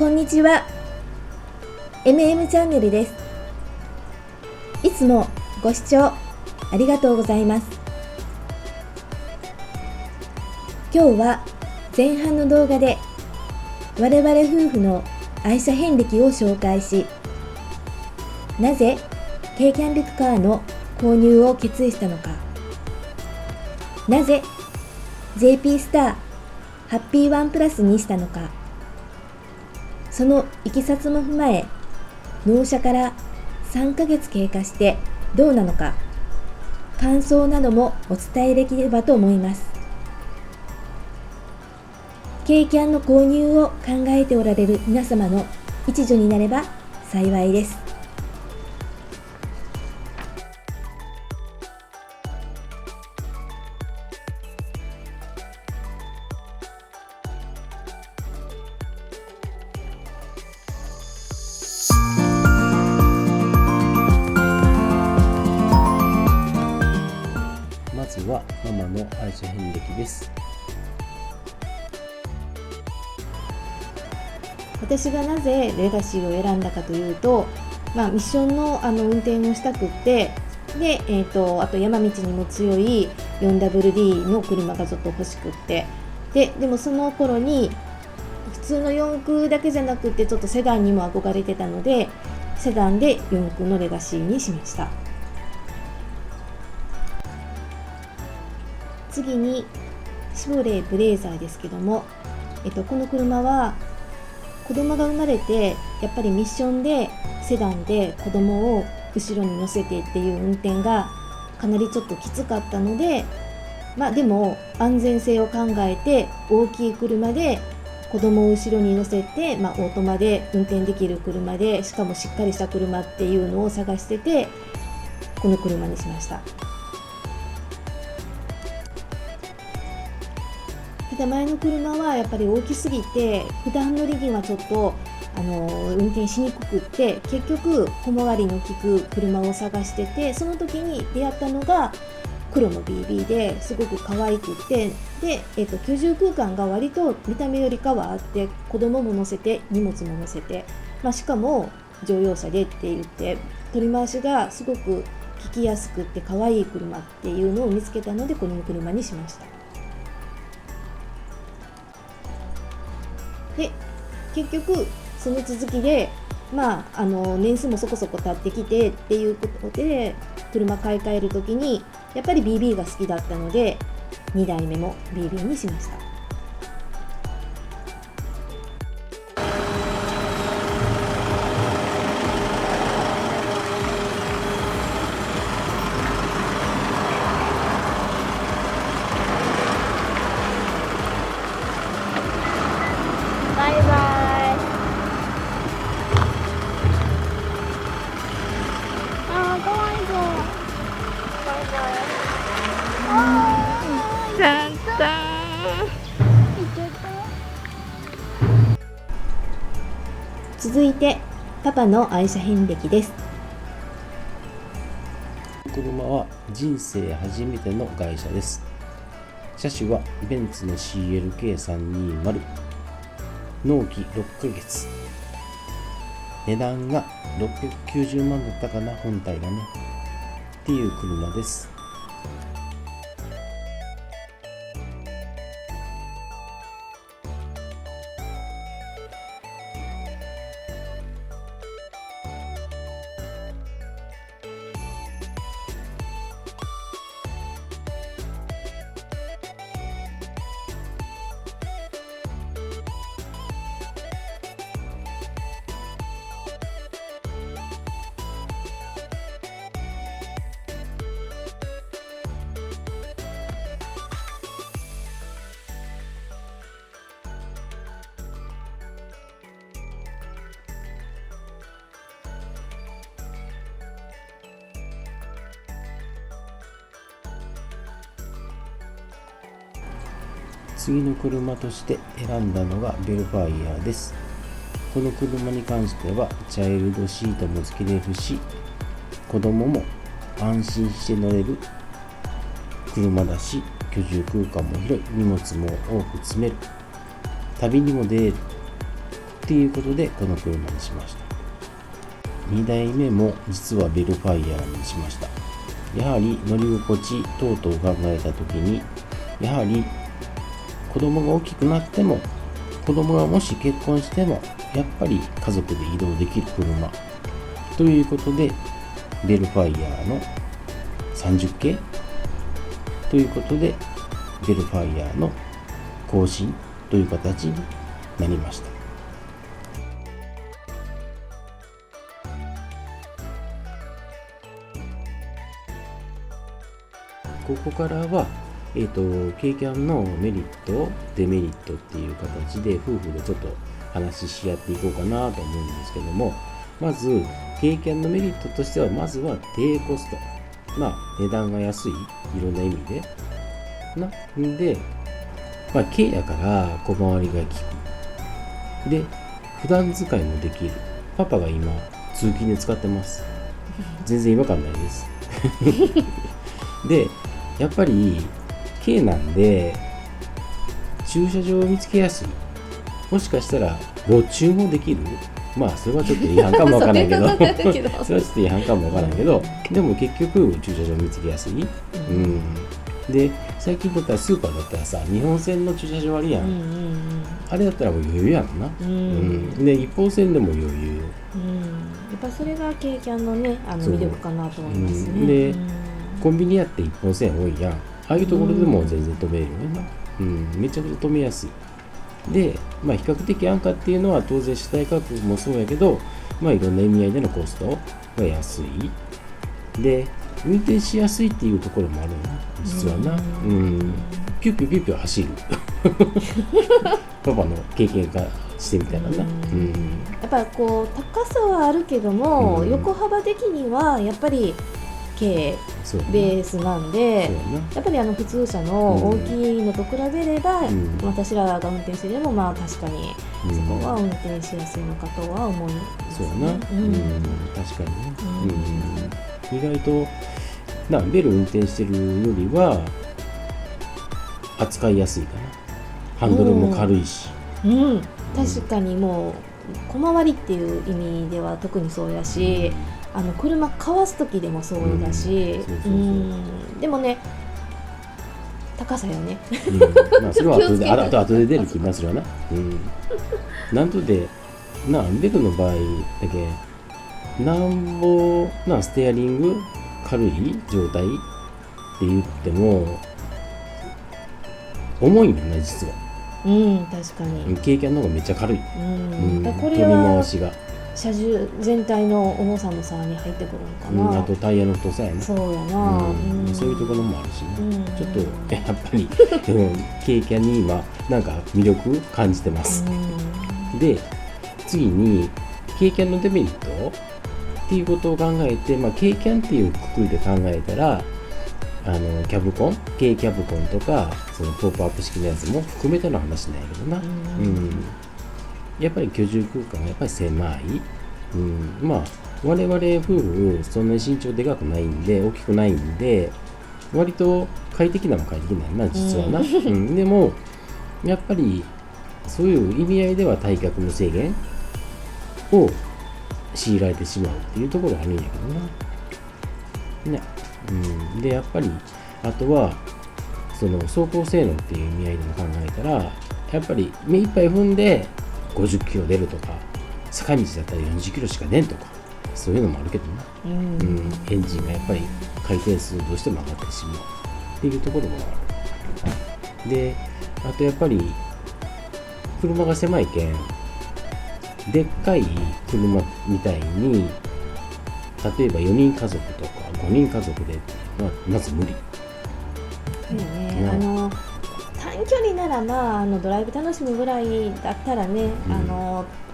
こんにちは。MM チャンネルです。いつもご視聴ありがとうございます。今日は前半の動画で我々夫婦の愛車遍歴を紹介し、なぜ軽キャンピングカーの購入を決意したのか、なぜ JP スターハッピーワンプラスにしたのか、そのいきさつも踏まえ、納車から3ヶ月経過してどうなのか、感想などもお伝えできればと思います。軽キャンの購入を考えておられる皆様の一助になれば幸いです。まずはママの愛車遍歴です。私がなぜレガシーを選んだかというと、ミッションの運転をしたくって、で、あと山道にも強い 4WD の車がちょっと欲しくって、でもその頃に普通の四駆だけじゃなくてちょっとセダンにも憧れてたので、セダンで四駆のレガシーにしました。次にシボレーブレーザーですけども、この車は子供が生まれて、やっぱりミッションでセダンで子供を後ろに乗せてっていう運転がかなりちょっときつかったので、でも安全性を考えて大きい車で子供を後ろに乗せて、オートマで運転できる車で、しかもしっかりした車っていうのを探してて、この車にしました。ただ前の車はやっぱり大きすぎて普段乗りにはちょっと運転しにくくって、結局小回りの利く車を探してて、その時に出会ったのが黒の BB ですごく可愛くて、で、居住空間が割と見た目よりかはあって、子供も乗せて荷物も乗せて、しかも乗用車でって言って取り回しがすごく利きやすくって可愛い車っていうのを見つけたので、この車にしました。で、結局その続きで、年数もそこそこ経ってきてっていうことで、車買い替える時にやっぱり BB が好きだったので、2台目も BB にしました。バイバイ。かわいそう。バイバイ。ちゃったー。続いてパパの愛車遍歴です。車は人生初めての外車です。車種はベンツの CLK320、納期6ヶ月、値段が690万だったかな、本体がねっていう車です。次の車として選んだのがベルファイアです。この車に関してはチャイルドシートも付けれるし、子供も安心して乗れる車だし、居住空間も広い、荷物も多く積める、旅にも出れる、っていうことでこの車にしました。2台目も実はベルファイヤーにしました。やはり乗り心地等々を考えた時に、やはり子供が大きくなっても、子供がもし結婚してもやっぱり家族で移動できる車ということで、ベルファイヤーの30系ということで、ベルファイヤーの更新という形になりました。ここからは、軽キャンのメリット、デメリットっていう形で夫婦でちょっと話し合っていこうかなと思うんですけども、まず軽キャンのメリットとしては、まずは低コスト、値段が安い、いろんな意味でで、軽やから小回りが利くで、普段使いもできる。パパが今通勤で使ってます。全然違和感ないですで、やっぱり軽なんで駐車場を見つけやすい。もしかしたら路駐もできる。それはちょっと違反かもわからないけどそれはちょっと違反かもわからないけど、でも結局駐車場見つけやすい。で、最近だったらスーパーだったらさ、日本線の駐車場あるやん。あれだったらもう余裕やんな。で、一方線でも余裕。やっぱそれが軽キャンのね、魅力かなと思いますね。で、コンビニやって一本線多いやん。ああいうところでも全然止めるよね。めちゃくちゃ止めやすい。で、比較的安価っていうのは当然車体価格もそうやけど、いろんな意味合いでのコストが安い。で、運転しやすいっていうところもあるな、実はな。ピュッピュピュッピュ走るパパの経験からしてみたいなな。やっぱこう高さはあるけども、横幅的にはやっぱり軽ベースなんで、やっぱり普通車の大きいのと比べれば、私らが運転してでも確かにそこは運転しやすいのかとは思いますね。そうやな。確かにね。意外とベル運転してるよりは扱いやすいかな。ハンドルも軽いし。確かにもう小回りっていう意味では特にそうやし、車かわす時でもそうだし、でもね、高さよね。それは後で出る気がするわな。なんとでベルの場合だけなんぼステアリング軽い状態って言っても重いんだな、実は。確かに軽キャンの方がめっちゃ軽い。これは取り回しが車重全体の重さの差に入ってくるのかな。あとタイヤの太さやね。そうやな。そういうところもあるしね。ちょっとやっぱり軽キャンに今魅力感じてます。で、次に軽キャンのデメリットっていうことを考えて、軽キャンっていうくくりで考えたら、キャブコン、軽キャブコンとかそのポップアップ式のやつも含めての話なんやけどな。やっぱり居住空間がやっぱり狭い。我々夫婦そんなに身長でかくないんで、大きくないんで、割と快適なのは快適なんな、実はな。でもやっぱりそういう意味合いでは体格の制限を強いられてしまうっていうところがあるんやけどな。で、やっぱりあとはその走行性能っていう意味合いでも考えたら、やっぱり目いっぱい踏んで50キロ出るとか、坂道だったら40キロしか出んとか、そういうのもあるけどな。エンジンがやっぱり回転数どうしても上がってしまうっていうところもある。で、あとやっぱり車が狭いけん、でっかい車みたいに例えば4人家族とか5人家族でまず無理。短距離ならドライブ楽しむぐらいだったらね、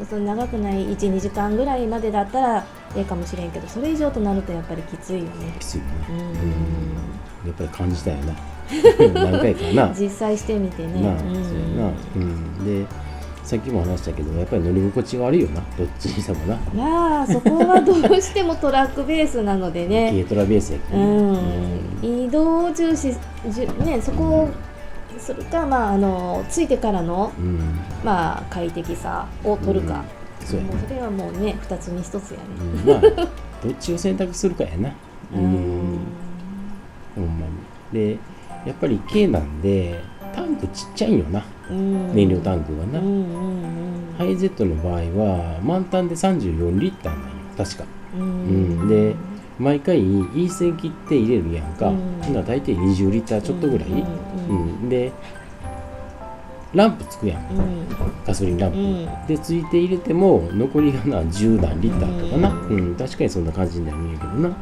その長くない 1,2 時間ぐらいまでだったらいいかもしれんけど、それ以上となるとやっぱりきついよね。きついね。やっぱり感じたよな何回かな実際してみてね。そうやな。で、さっきも話したけど、やっぱり乗り心地が悪いよな、どっちにしてもな。そこはどうしてもトラックベースなのでね。軽トラベースやけど、移動重視ね、そこをするか、ついてからの、快適さを取るか、それはもうね2つに1つやね、どっちを選択するかやな。ほんまに。でやっぱり軽なんでタンクちっちゃいよな、燃料タンクがな。ハイゼットの場合は満タンで34リッターなんよ確か。で毎回いい線切って入れるやんか。大体20リッターちょっとぐらい。でランプつくやん、ガソリンランプ、でついて入れても残りがな10何リッターとかな、確かにそんな感じになるんやけどな。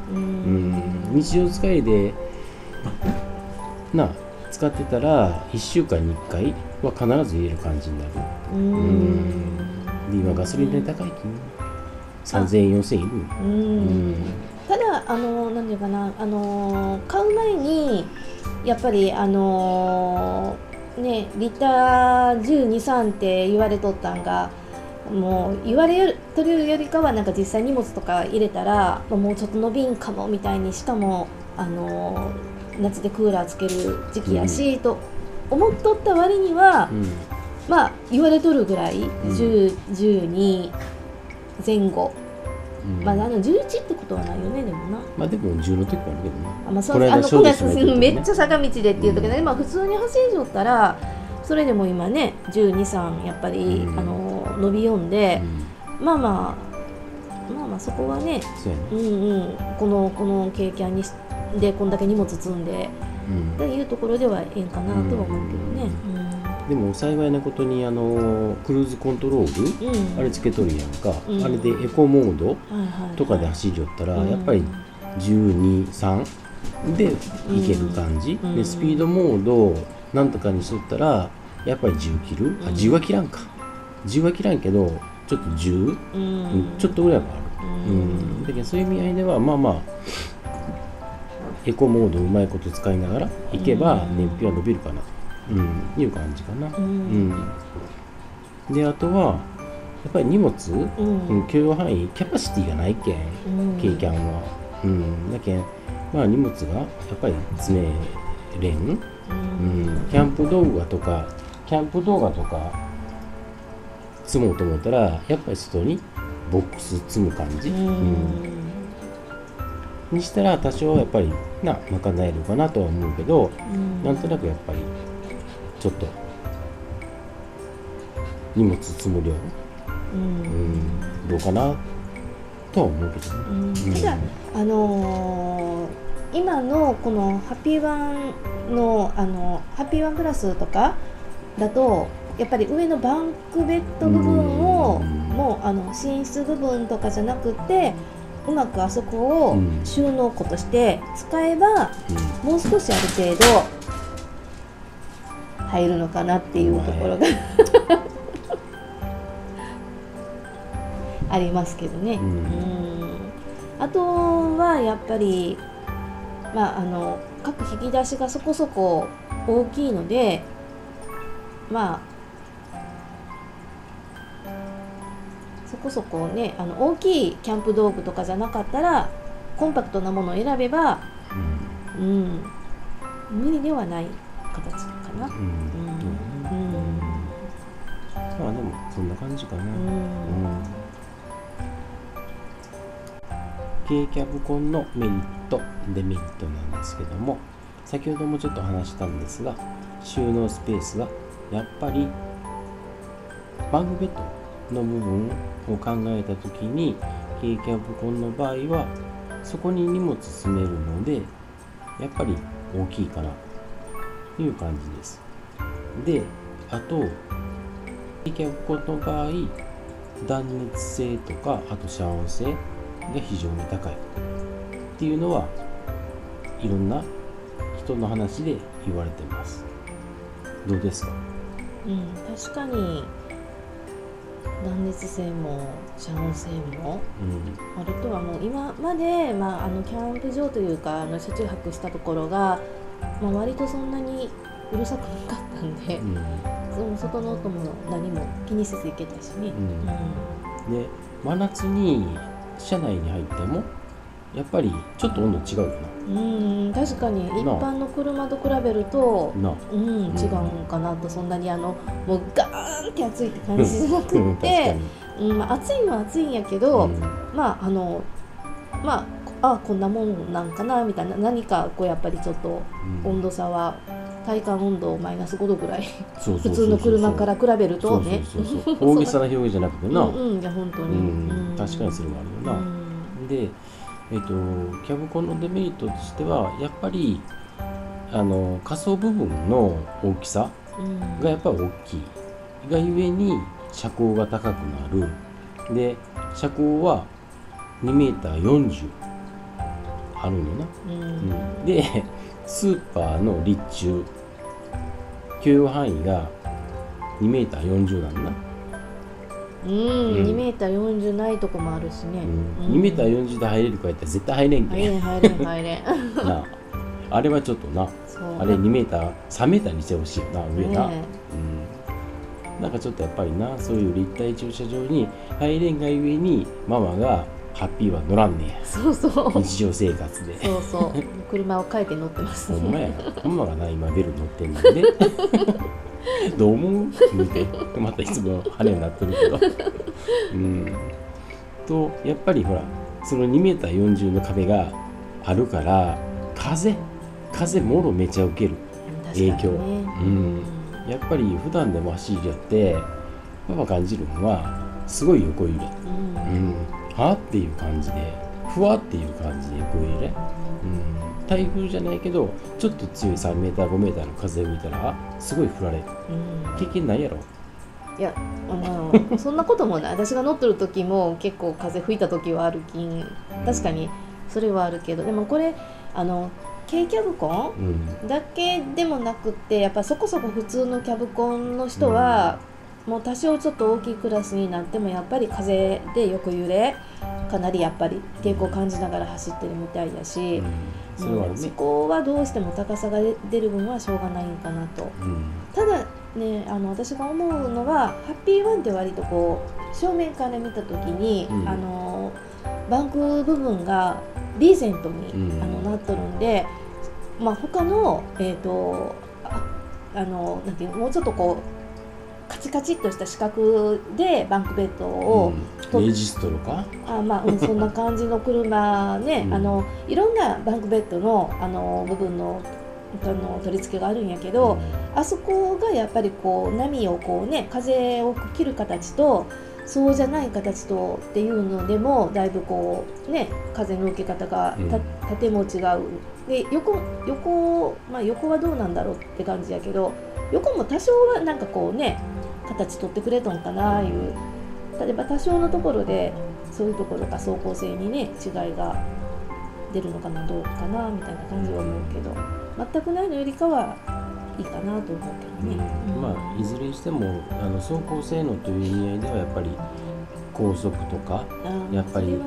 日常使いで使ってたら1週間に1回は必ず入れる感じになる。で今ガソリン代高いきね、3000円4000円いる。ただ何ていうかな、買う前にやっぱりリッター12、3って言われとったんが、もう言われとるよりかはなんか実際荷物とか入れたらもうちょっと伸びんかもみたいに、しかも夏でクーラーつける時期やし、と思っとった割には、言われとるぐらい、10、12前後、11ってことはないよね。でもな、でも10の時もあるけどな。この間めっちゃ坂道でっていう時で、普通に走りとったらそれでも今ね12、3やっぱり、伸び読んで、そこはね、この軽キャンにでこんだけ荷物積んで、っていうところではええんかなとは思うけどね。でも幸いなことにクルーズコントロール、あれつけとるやんか、あれでエコモードとかで走りよったら、やっぱり12、3でいける感じ、でスピードモードなんとかにしとったらやっぱり10切る、10は切らんか、10は切らんけどちょっと10、ちょっとぐらいはある。だけどそういう意味合いではエコモードをうまいこと使いながらいけば燃費は伸びるかなと、いう感じかな。であとはやっぱり荷物、許容範囲キャパシティがないけん、軽キャンは。だけん荷物がやっぱり詰めれん。キャンプ動画とか積もうと思ったらやっぱり外にボックス積む感じ、にしたら多少やっぱり賄えるかなとは思うけど、なんとなくやっぱりちょっと荷物積む量、どうかなとは思うけどね。ただ今のこのハッピーワンのハッピーワンプラスとかだとやっぱり上のバンクベッド部分をもう寝室部分とかじゃなくてうまくあそこを収納庫として使えば、もう少しある程度入るのかなっていうところがありますけどね。あとはやっぱり各引き出しがそこそこ大きいので、そこそこね大きいキャンプ道具とかじゃなかったらコンパクトなものを選べば、無理ではない形かな。でもそんな感じかな。軽キャブコンのメリットデメリットなんですけども、先ほどもちょっと話したんですが、収納スペースがやっぱりバンクベッドの部分を考えたときに軽キャブコンの場合はそこに荷物詰めるのでやっぱり大きいかなという感じです。で、あと軽キャブコンの場合断熱性とかあと遮音性が非常に高いっていうのはいろんな人の話で言われてます。どうですか？確かに断熱性も遮音性も、あれとはもう今まで、キャンプ場というか車中泊したところが、割とそんなにうるさくなかったんで、その外の音も何も気にせず行けたしね。で真夏に車内に入ってもやっぱりちょっと温度違うよ確かに一般の車と比べるとな。違うんかなと。そんなにもうガーンって暑いって感じじゃなくて暑いのは暑いんやけど、こんなもんなんかなみたいな、何かこうやっぱりちょっと温度差は体感温度マイナス5度ぐらい普通の車から比べるとね、大げさな表現じゃなくてな、いや本当に、確かにそれもあるよな。で、キャブコンのデメリットとしてはやっぱり下層部分の大きさがやっぱり大きいがゆえに車高が高くなる。で車高は 2m40 あるんよな、でスーパーの立中許容範囲が 2m40 なんだな。2m40 ないとこもあるしね、2m40 で入れるかやったら絶対入れんけん入れんなあれはちょっとな、あれ 3m にしてほしいよな、上な、なんかちょっとやっぱりな、そういう立体駐車場に入れんがゆえにママがハッピーは乗らんねや。日常生活で車を変えて乗ってますね。ほんまや、ママがな今ベル乗ってんのでどう思う見てまたいつも羽になってるけどとやっぱりほらその 2m40 の壁があるから風もろめちゃ受ける影響、やっぱり普段でも走りやってパパ感じるのはすごい横揺れ、はっていう感じでふわっていう感じで横揺れ、台風じゃないけどちょっと強い 3m5m の風吹いたらすごい振られる、経験ないやろ。いやそんなこともない。私が乗ってる時も結構風吹いた時はあるきん、確かにそれはあるけど、でもこれ軽キャブコン、だけでもなくってやっぱそこそこ普通のキャブコンの人は、もう多少ちょっと大きいクラスになってもやっぱり風で横揺れかなりやっぱり抵抗を感じながら走ってるみたいだし、そこはどうしても高さが出る分はしょうがないんかなと、ただね、私が思うのはハッピーワンって割とこう正面から見た時に、バンク部分がリーゼントに、なっとるんで、他のなんていうの、もうちょっとこうカチカチっとした四角でバンクベッドを、レジストロかそんな感じの車ね、いろんなバンクベッドの部分の取り付けがあるんやけど、あそこがやっぱりこう波をこうね、風を切る形とそうじゃない形とっていうのでもだいぶこうね、風の受け方が縦も違うで、横はどうなんだろうって感じやけど、横も多少はなんかこうね形取ってくれたんかないう、例えば多少のところでそういうところが走行性にね違いが出るのかな、どうかなみたいな感じは思うけど、全くないのよりかはいいかなと思うけどね、いずれにしても走行性能という意味合いではやっぱり高速とかやっぱり、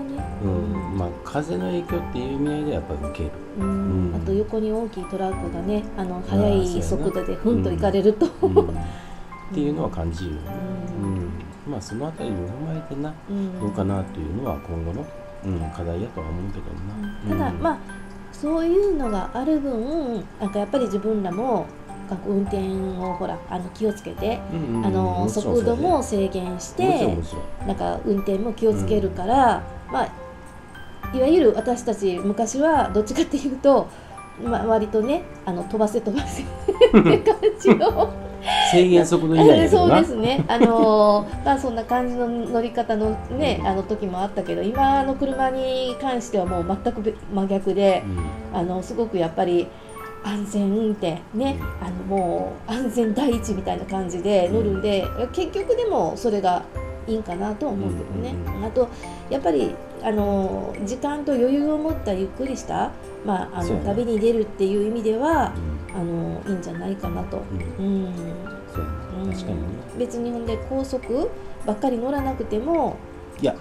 風の影響っていう意味合いではやっぱり受ける、あと横に大きいトラックがね速い速度でふんと行かれると、っていうのは感じるよね、そのあたりを踏まえてな、どうかなというのは今後の、課題やとは思うけどな、ただそういうのがある分なんかやっぱり自分らも運転を気をつけて、速度も制限してなんか運転も気をつけるから、いわゆる私たち昔はどっちかっていうと、割とね飛ばせって感じの制限速度以内だけどなそうですね、そんな感じの乗り方のね、時もあったけど、今の車に関してはもう全く真逆で、すごくやっぱり安全運転ね、もう安全第一みたいな感じで乗るんで、結局でもそれがいいんかなと思うけどね、あとやっぱり時間と余裕を持ったゆっくりした旅に出るっていう意味では、いいんじゃないかなと、確かにね、別にほんで高速ばっかり乗らなくても、いや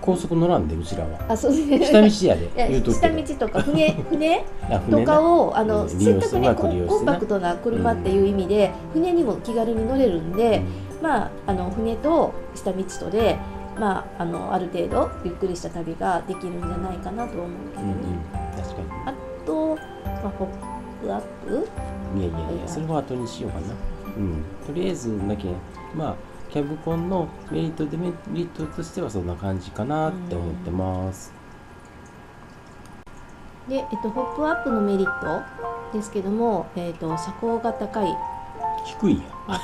高速乗らんでうちらはそうですね、下道やで言うと下道とか船とかをせっかくねコンパクトな車っていう意味で、船にも気軽に乗れるんで、船と下道とである程度ゆっくりした旅ができるんじゃないかなと思うけどね、確かに。あと、ポップアップいやそれは後にしようかな。とりあえずだけキャブコンのメリットデメリットとしてはそんな感じかなって思ってます。で、ポップアップのメリットですけども、車高が高い、低いやん。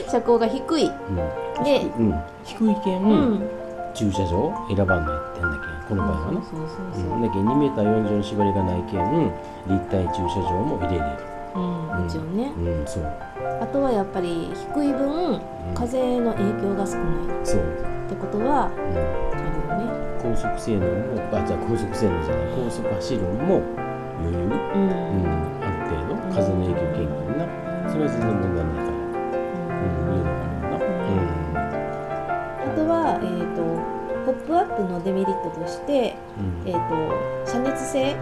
車高が低い、で、低いけん、駐車場選ばんのやってんだけん、この場合はな。だけん2メーター40の縛りがないけん、立体駐車場も入れれる。もちろんね。そう。あとはやっぱり低い分、風の影響が少ない。そう。ってことは、あるよね。高速性能も、高速性能じゃない、高速走るのも余裕、ある程度、風の影響軽減な、それは全然問題ないから、いうのがあるな。あとは、ポップアップのデメリットとして、遮熱性、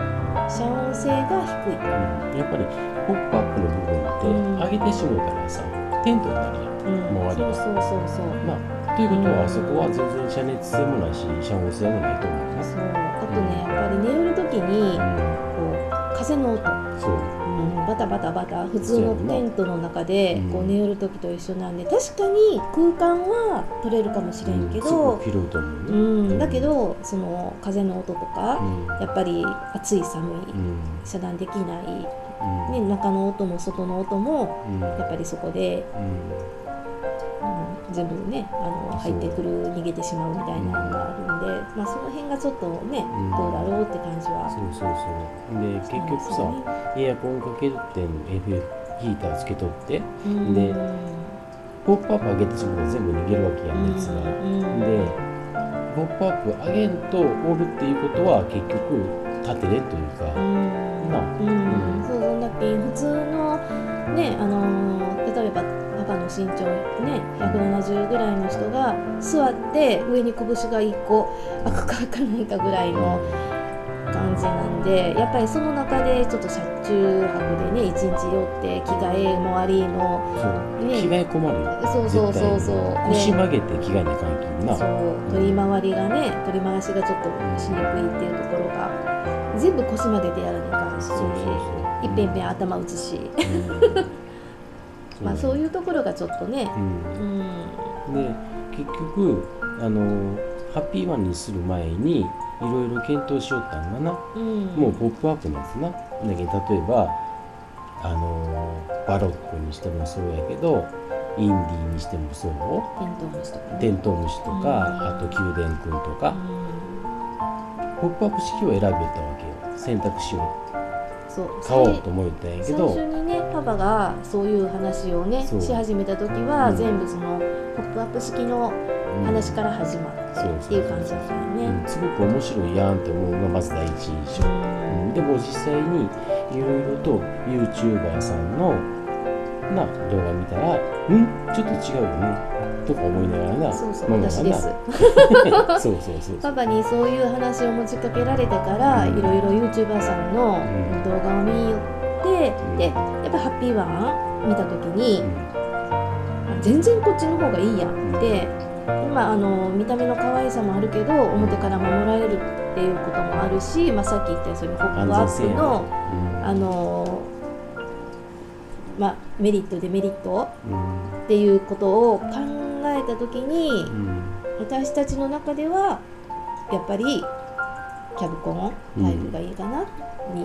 遮音性が低い。やっぱりポップアップの部分って上げてしまうからさ、テントになるやん、周りが。そう。ということは、あそこは全然遮熱性もないし、遮音性もないと思うな。そう。あとね、やっぱり寝るときに、風の音。そう。バタバタ普通のテントの中で寝るときと一緒なんで、確かに空間は取れるかもしれんけど、だけどその風の音とか、やっぱり暑い寒い、遮断できない、中の音も外の音も、やっぱりそこで、全部ね入ってくる、逃げてしまうみたいなのがあるんで、その辺がちょっとね、どうだろうって感じは。そうで、結局さ、エアコンかけとって FF ヒーターつけとって、でポップアップ上げてしまうと全部逃げるわけやん、熱が。でポップアップ上げんとおるっていうことは結局立てれんというか、そうだけ普通のね、例えばパパの身長ね170ぐらいの人が座って上に拳が1個開くか開かないかぐらいの感じなんで、やっぱりその中でちょっと車中泊でね一日寄って着替えもありの、着替え困るよ。そう腰曲げて着替えなきゃいけんな。取り回りがね、取り回しがちょっとしにくいっていうところが全部腰曲げてやらなきゃいかんし、いっぺん頭打つしそういうところがちょっとね、で結局ハッピーワンにする前にいろいろ検討しよったんがな、もうポップアップのやつな。だけど例えばバロックにしてもそうやけど、インディーにしてもそう、テントウムシとか、あと宮殿くんとか、ポップアップ式を選びよったわけよ、選択肢を買おうと思ったんやけど、最初にねパパがそういう話をねし始めた時は、全部そのポップアップ式の話から始まってっていう感じだったよね。すごく面白いやんって思うのがまず第一印象。でも実際にいろいろと YouTuber さんの動画見たら、ちょっと違うよねとか思いながらな。私です。パパにそういう話を持ちかけられてからいろいろ YouTuber さんの動画を見よって、でやっぱハッピーワン見た時に、全然こっちの方がいいやんって、見た目の可愛さもあるけど表から守られるっていうこともあるし、さっき言ったそのポップアップのメリットデメリットっていうことを考えた時に、私たちの中ではやっぱりキャブコンタイプがいいかなに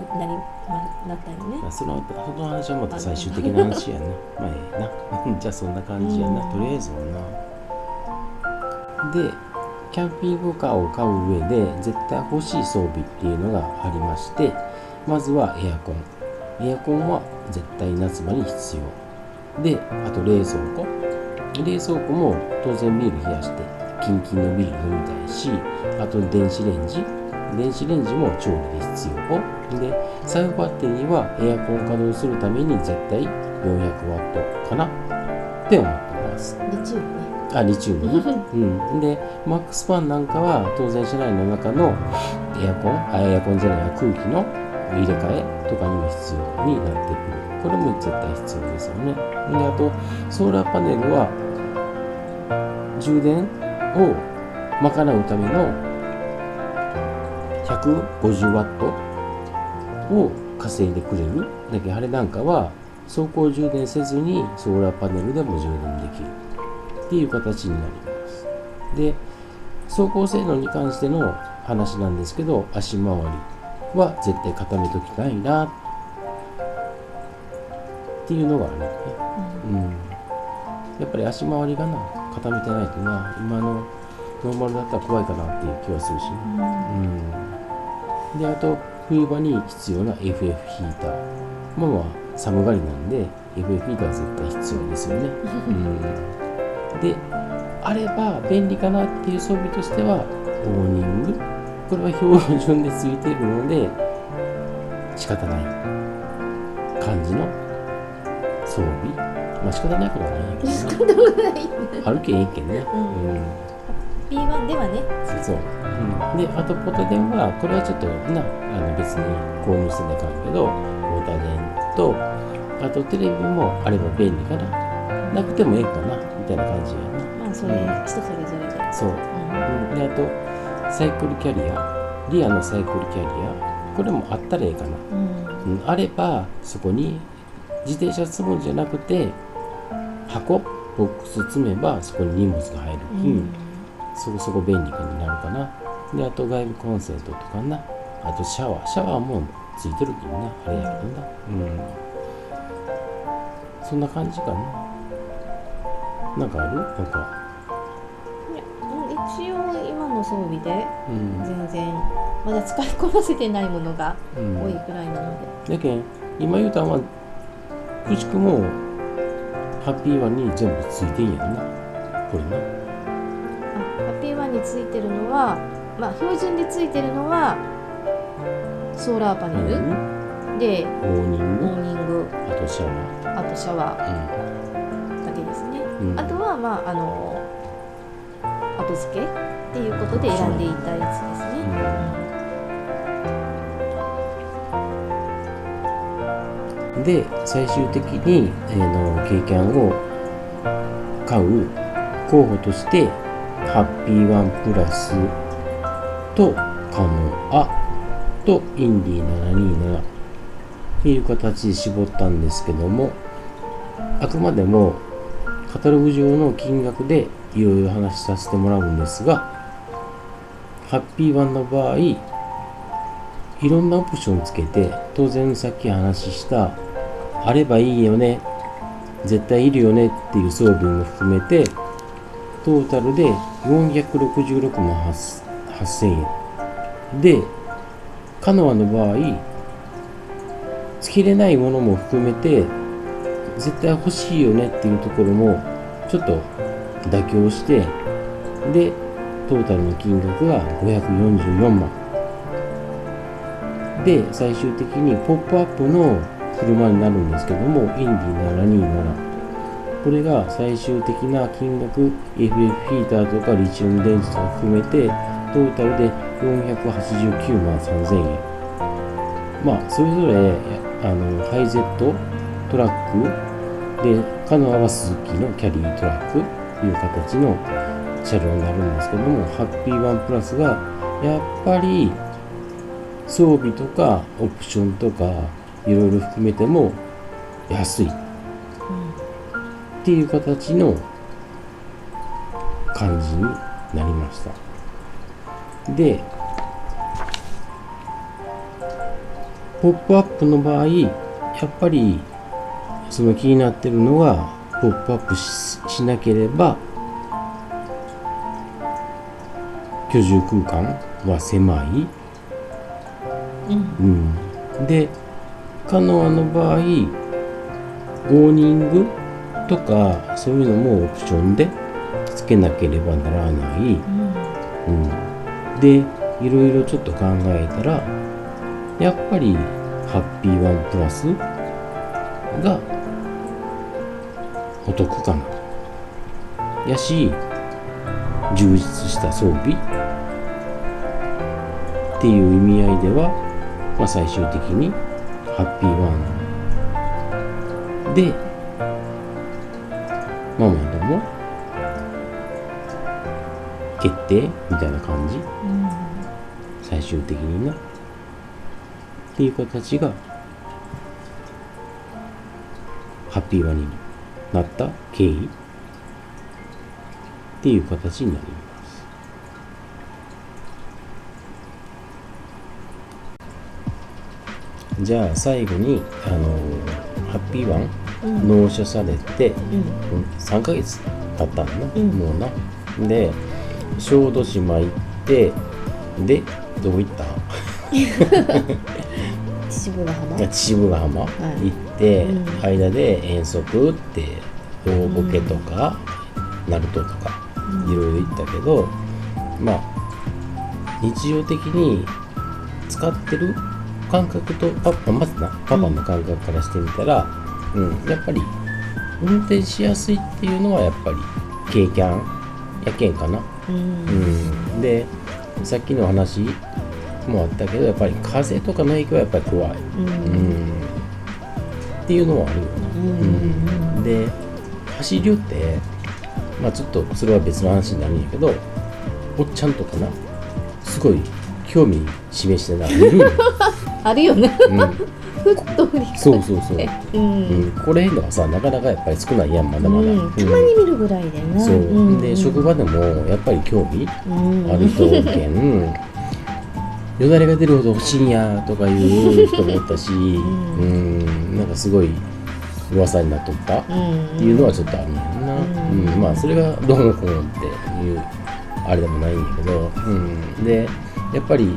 なったよね。その話はまた最終的な話やな。ええな。じゃあそんな感じやな、とりあえずはな。でキャンピングカーを買う上で絶対欲しい装備っていうのがありまして、まずはエアコンは絶対夏場に必要で、あと冷蔵庫も当然ビール冷やしてキンキンのビール飲みたいし、あと電子レンジも調理で必要で、サイフバッテリーはエアコン稼働するために絶対400ワットかなって思ってます。リチウムね。でマックスファンなんかは当然車内の中のエアコンじゃない空気の入れ替えとかにも必要になってくる。これも絶対必要ですよね。であとソーラーパネルは充電を賄うための150ワットを稼いでくれる。だけどあれなんかは走行充電せずにソーラーパネルでも充電できるっていう形になります。で、走行性能に関しての話なんですけど、足回りは絶対固めときたいなっていうのがあるね。やっぱり足回りがな固めてないとな、今のノーマルだったら怖いかなっていう気はするしね。で、あと冬場に必要な FF ヒーターも寒がりなんで FF ヒーターは絶対必要ですよね。で、あれば便利かなっていう装備としてはオーニング、これは標準でついているので仕方ない感じの装備。仕方ないことはないんやけどね。仕方ない歩けんいいけんね。P1 ではね。そう。で、あとポタ電はこれはちょっと別に購入してないかんけど、ポタ電とあとテレビもあれば便利かな、なくてもええかなみたいな感じやな。それ人それぞれで。そう。で、あとサイクルキャリア、リアのサイクルキャリア、これもあったらええかな。あればそこに自転車積むんじゃなくて箱ボックス積めばそこに荷物が入る、そこ便利になるかな。で、あと外部コンセントとかな、あとシャワーもついてるけどな、あれやけどな。そんな感じかな。なんかある？なんかいや、一応今の装備で全然まだ使いこなせてないものが多いくらいなので。だけん今言うたんはくしくもハッピーワンに全部ついてんやんな、これな。ハッピーワンについてるのは、標準でついてるのはソーラーパネル、でオーニング、あとシャワー、だけですね。あとは後付けっていうことで選んでいたやつですね。で、最終的に軽キャンを買う候補としてハッピーワンプラスとカノアとインディ727っていう形で絞ったんですけども、あくまでもカタログ上の金額でいろいろ話しさせてもらうんですが、ハッピーワンの場合いろんなオプションつけて、当然さっき話したあればいいよね、絶対いるよねっていう装備も含めてトータルで466万8000円で、カノアの場合つけれないものも含めて絶対欲しいよねっていうところもちょっと妥協して、でトータルの金額が544万で、最終的にポップアップの車になるんですけども、インディ727、これが最終的な金額 FF ヒーターとかリチウム電池とか含めてトータルで489万3000円。それぞれハイゼットトラックで、カノアはスズキのキャリートラックという形の車両になるんですけども、ハッピーワンプラスがやっぱり装備とかオプションとかいろいろ含めても安いっていう形の感じになりました。で、ポップアップの場合やっぱりその気になってるのが、ポップアップ しなければ居住空間は狭い、でカノアの場合オーニングとかそういうのもオプションでつけなければならない、でいろいろちょっと考えたらやっぱりハッピーワンプラスがお得かな、やし充実した装備っていう意味合いでは、最終的にハッピーワンでママとも決定みたいな感じ、うん最終的になっていう形がハッピーワニになった経緯っていう形になります。じゃあ最後にハッピーワン納車されて、3ヶ月経ったんだな、もうな。で小豆島行ってでどこ行った秩父ヶ浜秩父ヶ浜行って、間で遠足って大ボケとか、鳴門とかいろいろ行ったけど、まあ日常的に使ってる感覚とまずなパパの感覚からしてみたら、やっぱり運転しやすいっていうのはやっぱり軽キャンやけんかな。でさっきの話もあったけど、やっぱり風とかの影響はやっぱり怖い、っていうのはあるよな。で走り寄って、ちょっとそれは別の話になるんやけど、おっちゃんとかなすごい興味示してないるよあるよね、ふっと振り返って、そう、これのはさなかなかやっぱり少ないやん、まだまだ、たまに見るぐらいでな。そうで、職場でもやっぱり興味ある人けん、よだれが出るほど欲しいんやとかいう人もおったし、なんかすごい噂になっとったっていうのはちょっとあるんやな。それがどうのこうのっていうあれでもないんやけど、でやっぱり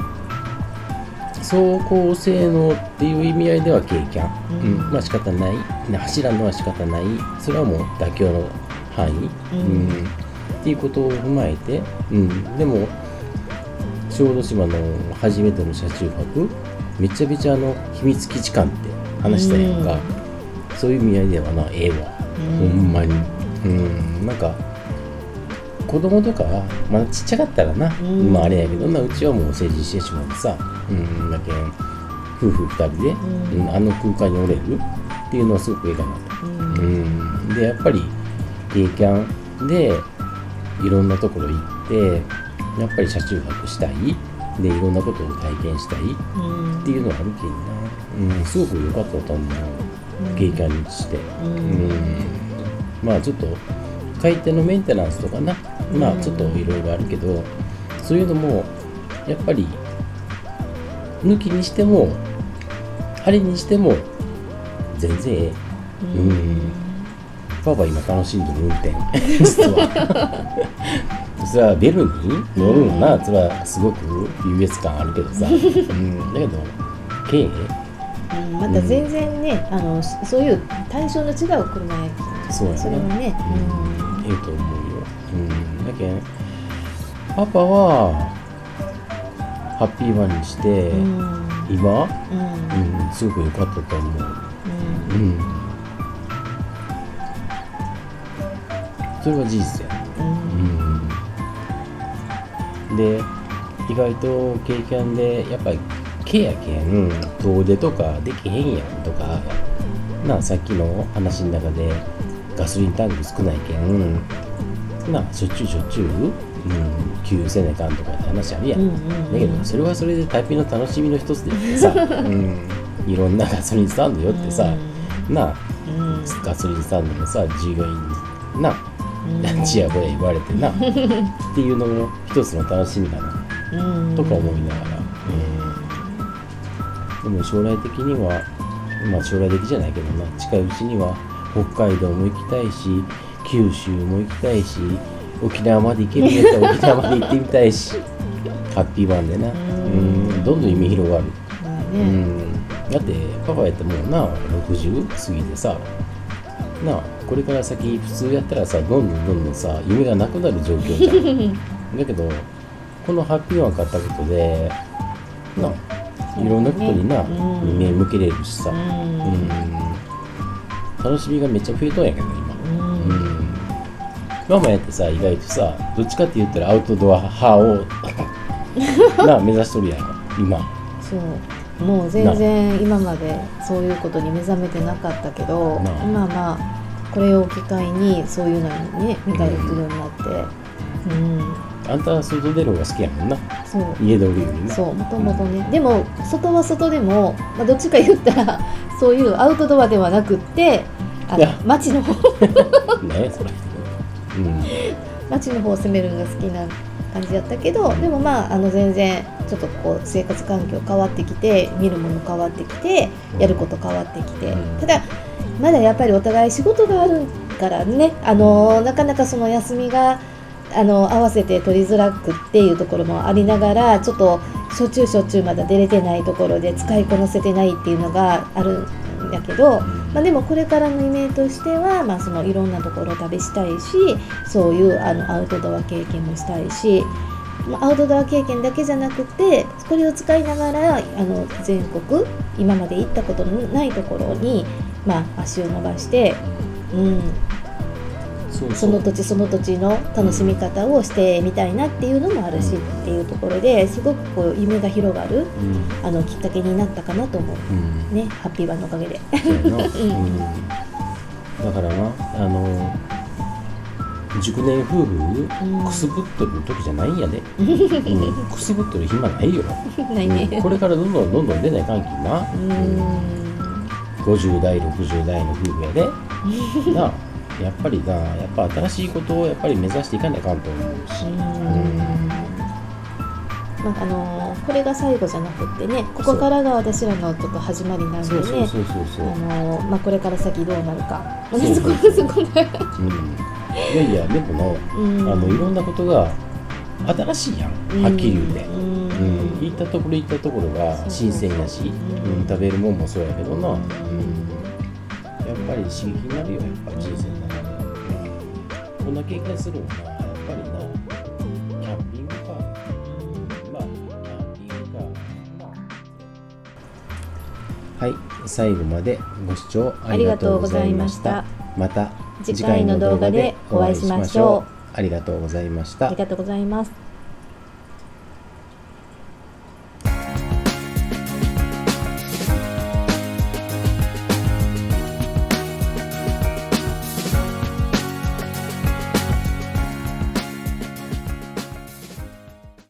走行性能っていう意味合いでは軽キャン、仕方ない、走らんのは仕方ない、それはもう妥協の範囲、っていうことを踏まえて、でも小豆島の初めての車中泊、めちゃめちゃ秘密基地感って話したやんか、そういう意味合いではな、ええわ、ほんまに。なんか子供とかまだちっちゃかったらな、今あれやけどな、うちはもう成人してしまってさ、だけん夫婦2人で、あの空間におれるっていうのはすごくいいかなと。でやっぱり軽キャンでいろんなところ行って、やっぱり車中泊したいで、いろんなことを体験したいっていうのはあるけんな、すごく良かったと思う、軽キャンにして。ちょっと買い手のメンテナンスとかな、ちょっといろいろあるけど、そういうのもやっぱり抜きにしても針にしても全然ええ。パパ今楽しんでる運転実はそれはベルに乗るのな、それはすごく優越感あるけどさ、だけど軽また全然ね、そういう対象の違う車やき、そうやな、それはね、いいと思うよ。だけんパパはハッピーワンにして、今、すごく良かったと思う。それは事実や。で意外と軽キャンでやっぱり軽やけん遠出とかできへんやんとかさっきの話の中でガソリンタンク少ないけんしょっちゅう、給油せなあかんとかって話あるやん。だけどそれはそれで旅の楽しみの一つでさ、いろんなガソリンスタンド寄ってさ、ガソリンスタンドのさ従業員にちやほや言われてなっていうのも一つの楽しみだなとか思いながら、でも将来的には将来的じゃないけどな、近いうちには北海道も行きたいし、九州も行きたいし、沖縄まで行けるんやったら沖縄まで行ってみたいしハッピーワンでな、どんどん夢広がる。だってパパやってもうな60過ぎてさこれから先普通やったらさどんどんさ夢がなくなる状況じゃんだけどこのハッピーワン買ったことでいろんなことに目向けれるしさ、楽しみがめっちゃ増えとんやけど今。ママやってさ意外とさどっちかって言ったらアウトドア派を目指しとるやん今。そうもう全然今までそういうことに目覚めてなかったけど、これを機会にそういうのにね目が向くようになって、あんたは外出る方が好きやもんな、そう家でおるよりね。そうもともとね、でも外は外でも、どっちか言ったらそういうアウトドアではなくって街の方ねそれ、街の方を攻めるのが好きな感じだったけど、でも全然ちょっとこう生活環境変わってきて、見るもの変わってきて、やること変わってきて、ただまだやっぱりお互い仕事があるからね、なかなかその休みが合わせて取りづらくっていうところもありながら、ちょっとしょっちゅうまだ出れてないところで使いこなせてないっていうのがあるんだけど、でもこれからのイメージとしては、そのいろんなところを旅したいし、そういうアウトドア経験もしたいし、アウトドア経験だけじゃなくて、これを使いながら全国今まで行ったことのないところに、足を伸ばして、その土地その土地の楽しみ方をしてみたいなっていうのもあるしっていうところで、すごくこう夢が広がる、きっかけになったかなと思う、ね、ハッピーバンのおかげで。そうやな、だからな、熟年夫婦くすぶっとる時じゃないんやで、くすぶっとる暇ないよないね、これからどんどん出ない関係な、50代60代の夫婦やでなあ、やっぱり新しいことをやっぱり目指していかないかんと思うし、これが最後じゃなくってね、ここからが私らのちょっと始まりなんでね、これから先どうなるか、そこでいやでもいろんなことが新しいやん、はっきり言うて、行ったところが新鮮やし、食べるもんもそうやけどな、やっぱり刺激になるよ、やっぱ人生の中で、こんな経験するのはやっぱりな、キャンピングカー、はい、最後までご視聴ありがとうございました。また次回の動画でお会いしましょう。ありがとうございました。ありがとうございます。